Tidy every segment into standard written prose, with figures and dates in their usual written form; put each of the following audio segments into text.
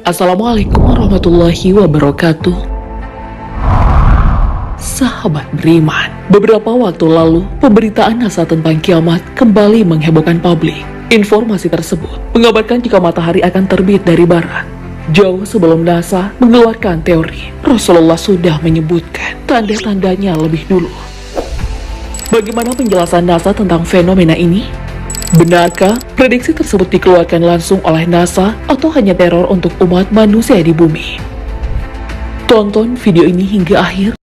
Assalamualaikum warahmatullahi wabarakatuh. Sahabat beriman, beberapa waktu lalu, pemberitaan NASA tentang kiamat kembali menghebohkan publik. Informasi tersebut mengabarkan jika matahari akan terbit dari barat. Jauh sebelum NASA mengeluarkan teori, Rasulullah sudah menyebutkan tanda-tandanya lebih dulu. Bagaimana penjelasan NASA tentang fenomena ini? Benarkah prediksi tersebut dikeluarkan langsung oleh NASA atau hanya teror untuk umat manusia di bumi? Tonton video ini hingga akhir.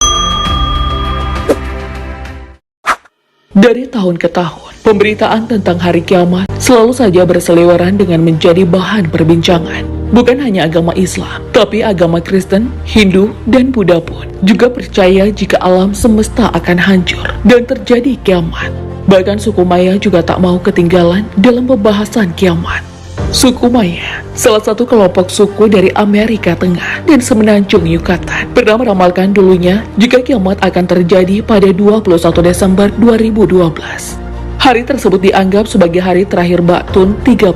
Dari tahun ke tahun, pemberitaan tentang hari kiamat selalu saja berseliweran dengan menjadi bahan perbincangan. Bukan hanya agama Islam, tapi agama Kristen, Hindu, dan Buddha pun juga percaya jika alam semesta akan hancur dan terjadi kiamat. Bahkan suku Maya juga tak mau ketinggalan dalam pembahasan kiamat. Suku Maya, salah satu kelompok suku dari Amerika Tengah dan semenanjung Yucatan, pernah meramalkan dulunya jika kiamat akan terjadi pada 21 Desember 2012. Hari tersebut dianggap sebagai hari terakhir Baktun 13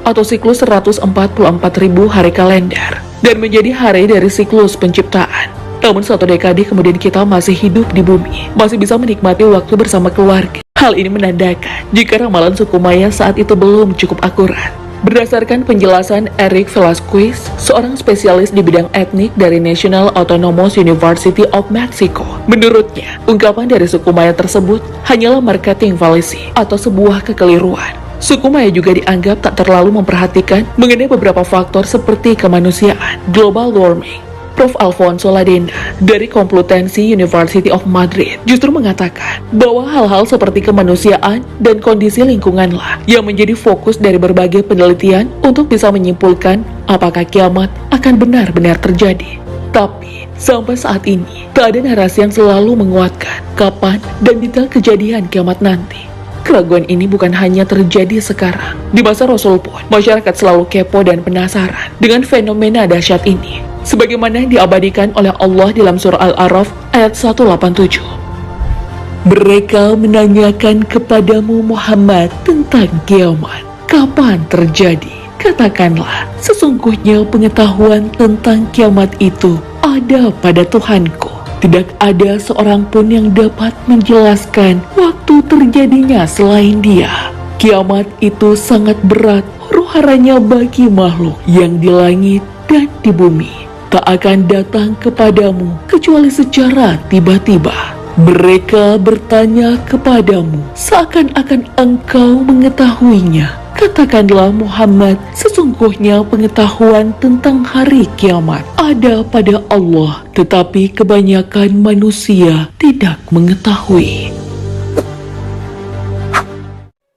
atau siklus 144.000 hari kalender dan menjadi hari dari siklus penciptaan. Namun satu dekade kemudian kita masih hidup di bumi, masih bisa menikmati waktu bersama keluarga. Hal ini menandakan jika ramalan suku Maya saat itu belum cukup akurat. Berdasarkan penjelasan Eric Velasquez, seorang spesialis di bidang etnik dari National Autonomous University of Mexico, menurutnya, ungkapan dari suku Maya tersebut hanyalah marketing fallacy atau sebuah kekeliruan. Suku Maya juga dianggap tak terlalu memperhatikan mengenai beberapa faktor seperti kemanusiaan, global warming. Prof. Alfonso Ladenda dari Complutense University of Madrid justru mengatakan bahwa hal-hal seperti kemanusiaan dan kondisi lingkunganlah yang menjadi fokus dari berbagai penelitian untuk bisa menyimpulkan apakah kiamat akan benar-benar terjadi. Tapi, sampai saat ini, tak ada narasi yang selalu menguatkan kapan dan detail kejadian kiamat nanti. Keraguan ini bukan hanya terjadi sekarang. Di masa Rasul pun, masyarakat selalu kepo dan penasaran dengan fenomena dahsyat ini. Sebagaimana diabadikan oleh Allah dalam surah Al-A'raf ayat 187. Mereka menanyakan kepadamu Muhammad tentang kiamat. Kapan terjadi? Katakanlah, sesungguhnya pengetahuan tentang kiamat itu ada pada Tuhanku. Tidak ada seorang pun yang dapat menjelaskan waktu terjadinya selain Dia. Kiamat itu sangat berat, huru-haranya bagi makhluk yang di langit dan di bumi. Tak akan datang kepadamu kecuali secara tiba-tiba. Mereka bertanya kepadamu seakan-akan engkau mengetahuinya. Katakanlah Muhammad, sesungguhnya pengetahuan tentang hari kiamat ada pada Allah, tetapi kebanyakan manusia tidak mengetahui.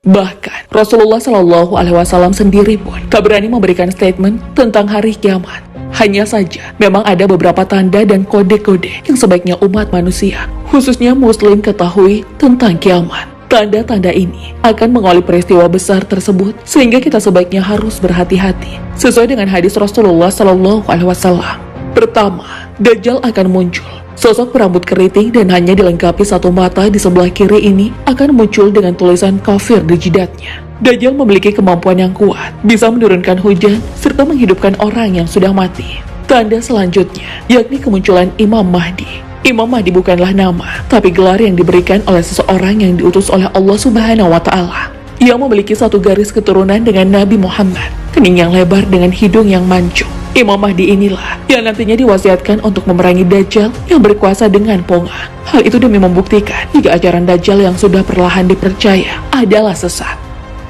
Bahkan Rasulullah Shallallahu Alaihi Wasallam sendiri pun tak berani memberikan statement tentang hari kiamat. Hanya saja, memang ada beberapa tanda dan kode-kode yang sebaiknya umat manusia, khususnya Muslim, ketahui tentang kiamat. Tanda-tanda ini akan mengawali peristiwa besar tersebut, sehingga kita sebaiknya harus berhati-hati, sesuai dengan hadis Rasulullah Shallallahu Alaihi Wasallam. Pertama, Dajjal akan muncul. Sosok berambut keriting dan hanya dilengkapi satu mata di sebelah kiri ini akan muncul dengan tulisan kafir di jidatnya. Dajjal memiliki kemampuan yang kuat, bisa menurunkan hujan, serta menghidupkan orang yang sudah mati. Tanda selanjutnya, yakni kemunculan Imam Mahdi. Imam Mahdi bukanlah nama, tapi gelar yang diberikan oleh seseorang yang diutus oleh Allah Subhanahu wa Ta'ala. Ia memiliki satu garis keturunan dengan Nabi Muhammad, kening yang lebar dengan hidung yang mancung. Imam Mahdi inilah yang nantinya diwasiatkan untuk memerangi Dajjal yang berkuasa dengan ponga. Hal itu demi membuktikan jika ajaran Dajjal yang sudah perlahan dipercaya adalah sesat.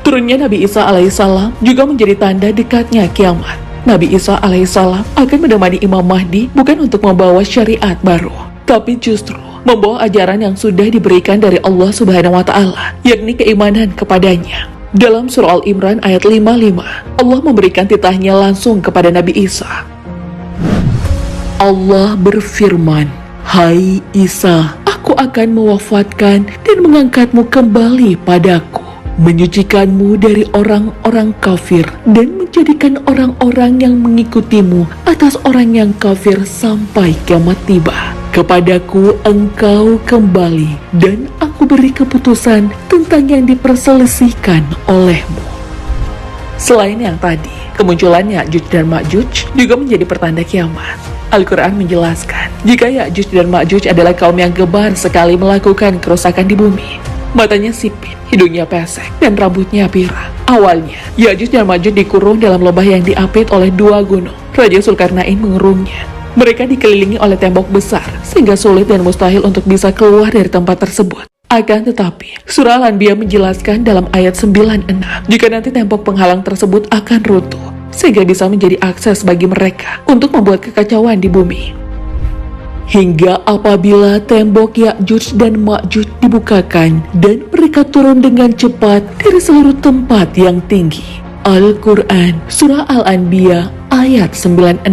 Turunnya Nabi Isa alaihissalam juga menjadi tanda dekatnya kiamat. Nabi Isa alaihissalam akan menemani Imam Mahdi bukan untuk membawa syariat baru, tapi justru membawa ajaran yang sudah diberikan dari Allah Subhanahu wa Ta'ala, yakni keimanan kepadanya. Dalam surah Al-Imran ayat 55, Allah memberikan titahnya langsung kepada Nabi Isa. Allah berfirman, "Hai Isa, aku akan mewafatkan dan mengangkatmu kembali padaku, menyucikanmu dari orang-orang kafir dan menjadikan orang-orang yang mengikutimu atas orang yang kafir sampai kiamat tiba. Kepadaku engkau kembali dan aku beri keputusan tentang yang diperselisihkan olehmu." Selain yang tadi, kemunculan Ya'juj dan Ma'juj juga menjadi pertanda kiamat. Al-Quran menjelaskan, jika Ya'juj dan Ma'juj adalah kaum yang gebar sekali melakukan kerusakan di bumi. Matanya sipit, hidungnya pesek, dan rambutnya pirang. Awalnya, Ya'juj dan Ma'juj dikurung dalam lembah yang diapit oleh dua gunung. Raja Zulkarnain mengurungnya. Mereka dikelilingi oleh tembok besar, sehingga sulit dan mustahil untuk bisa keluar dari tempat tersebut. Akan tetapi, surah Al-Anbiya menjelaskan dalam ayat 96, jika nanti tembok penghalang tersebut akan runtuh, sehingga bisa menjadi akses bagi mereka untuk membuat kekacauan di bumi. Hingga apabila tembok Ya'juj dan Ma'juj dibukakan dan mereka turun dengan cepat dari seluruh tempat yang tinggi. Al-Quran, Surah Al-Anbiya, ayat 96.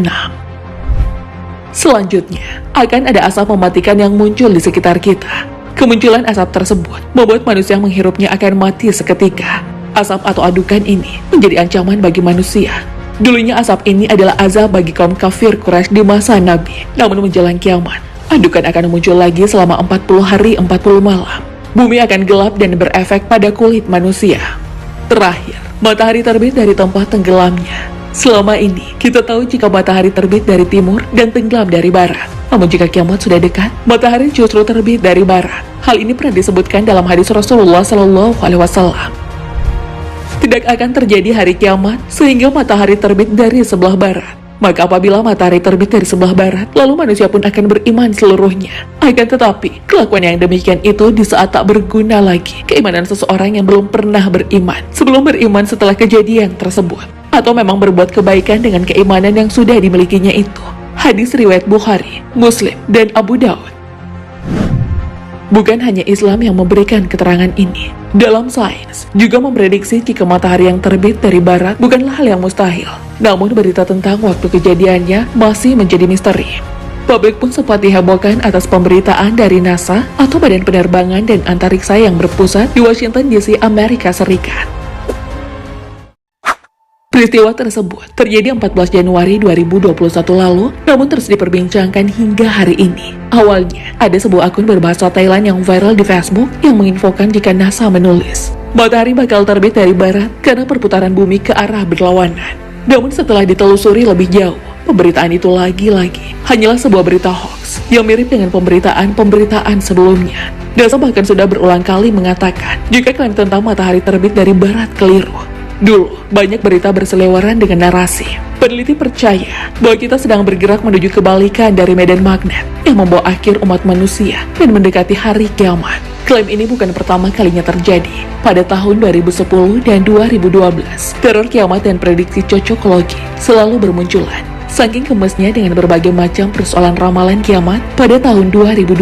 Selanjutnya, akan ada asap mematikan yang muncul di sekitar kita. Kemunculan asap tersebut membuat manusia yang menghirupnya akan mati seketika. Asap atau adukan ini menjadi ancaman bagi manusia. Dulunya asap ini adalah azab bagi kaum kafir Quraisy di masa Nabi. Namun menjelang kiamat, adukan akan muncul lagi selama 40 hari 40 malam. Bumi akan gelap dan berefek pada kulit manusia. Terakhir, matahari terbit dari tempat tenggelamnya. Selama ini, kita tahu jika matahari terbit dari timur dan tenggelam dari barat. Namun jika kiamat sudah dekat, matahari justru terbit dari barat. Hal ini pernah disebutkan dalam hadis Rasulullah SAW. Tidak akan terjadi hari kiamat sehingga matahari terbit dari sebelah barat. Maka apabila matahari terbit dari sebelah barat, lalu manusia pun akan beriman seluruhnya. Akan tetapi, kelakuan yang demikian itu di saat tak berguna lagi keimanan seseorang yang belum pernah beriman sebelum beriman setelah kejadian tersebut, atau memang berbuat kebaikan dengan keimanan yang sudah dimilikinya itu. Hadis riwayat Bukhari, Muslim, dan Abu Daud. Bukan hanya Islam yang memberikan keterangan ini. Dalam sains, juga memprediksi jika matahari yang terbit dari barat bukanlah hal yang mustahil. Namun berita tentang waktu kejadiannya masih menjadi misteri. Publik pun sempat dihebohkan atas pemberitaan dari NASA atau Badan Penerbangan dan Antariksa yang berpusat di Washington DC, Amerika Serikat. Peristiwa tersebut terjadi 14 Januari 2021 lalu, namun terus diperbincangkan hingga hari ini. Awalnya, ada sebuah akun berbahasa Thailand yang viral di Facebook yang menginfokan jika NASA menulis, matahari bakal terbit dari barat karena perputaran bumi ke arah berlawanan. Namun setelah ditelusuri lebih jauh, pemberitaan itu lagi-lagi hanyalah sebuah berita hoax yang mirip dengan pemberitaan sebelumnya. NASA bahkan sudah berulang kali mengatakan jika klaim tentang matahari terbit dari barat keliru. Dulu, banyak berita berseliweran dengan narasi. Peneliti percaya bahwa kita sedang bergerak menuju kebalikan dari medan magnet yang membawa akhir umat manusia dan mendekati hari kiamat. Klaim ini bukan pertama kalinya terjadi. Pada tahun 2010 dan 2012, teror kiamat dan prediksi cocokologi selalu bermunculan. Saking kemesnya dengan berbagai macam persoalan ramalan kiamat, pada tahun 2012,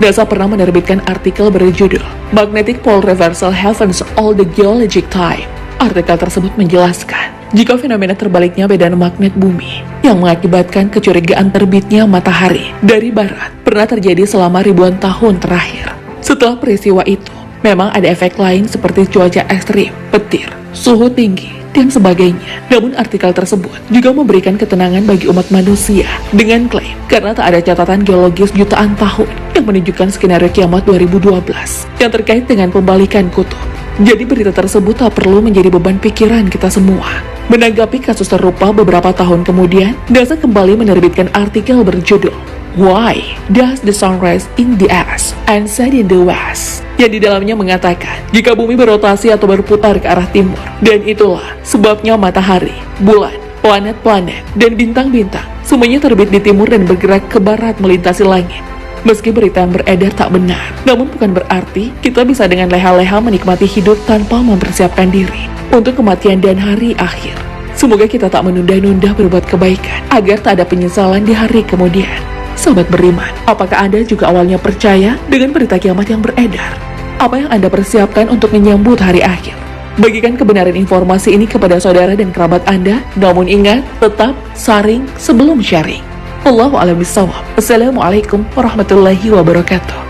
NASA pernah menerbitkan artikel berjudul Magnetic Pole Reversal Happens All the Geologic Time. Artikel tersebut menjelaskan jika fenomena terbaliknya medan magnet bumi yang mengakibatkan kecurigaan terbitnya matahari dari barat pernah terjadi selama ribuan tahun terakhir. Setelah peristiwa itu, memang ada efek lain seperti cuaca ekstrim, petir, suhu tinggi, dan sebagainya. Namun artikel tersebut juga memberikan ketenangan bagi umat manusia dengan klaim karena tak ada catatan geologis jutaan tahun yang menunjukkan skenario kiamat 2012 yang terkait dengan pembalikan kutub. Jadi berita tersebut tak perlu menjadi beban pikiran kita semua. Menanggapi kasus serupa beberapa tahun kemudian, NASA kembali menerbitkan artikel berjudul Why Does the Sun Rise in the East and Set in the West? Yang di dalamnya mengatakan jika bumi berotasi atau berputar ke arah timur, dan itulah sebabnya matahari, bulan, planet-planet, dan bintang-bintang semuanya terbit di timur dan bergerak ke barat melintasi langit. Meski berita yang beredar tak benar, namun bukan berarti kita bisa dengan leha-leha menikmati hidup tanpa mempersiapkan diri untuk kematian dan hari akhir. Semoga kita tak menunda-nunda berbuat kebaikan agar tak ada penyesalan di hari kemudian. Sahabat beriman, apakah Anda juga awalnya percaya dengan berita kiamat yang beredar? Apa yang Anda persiapkan untuk menyambut hari akhir? Bagikan kebenaran informasi ini kepada saudara dan kerabat Anda, namun ingat, tetap saring sebelum sharing. Wallahu a'lam bishawab. Assalamualaikum warahmatullahi wabarakatuh.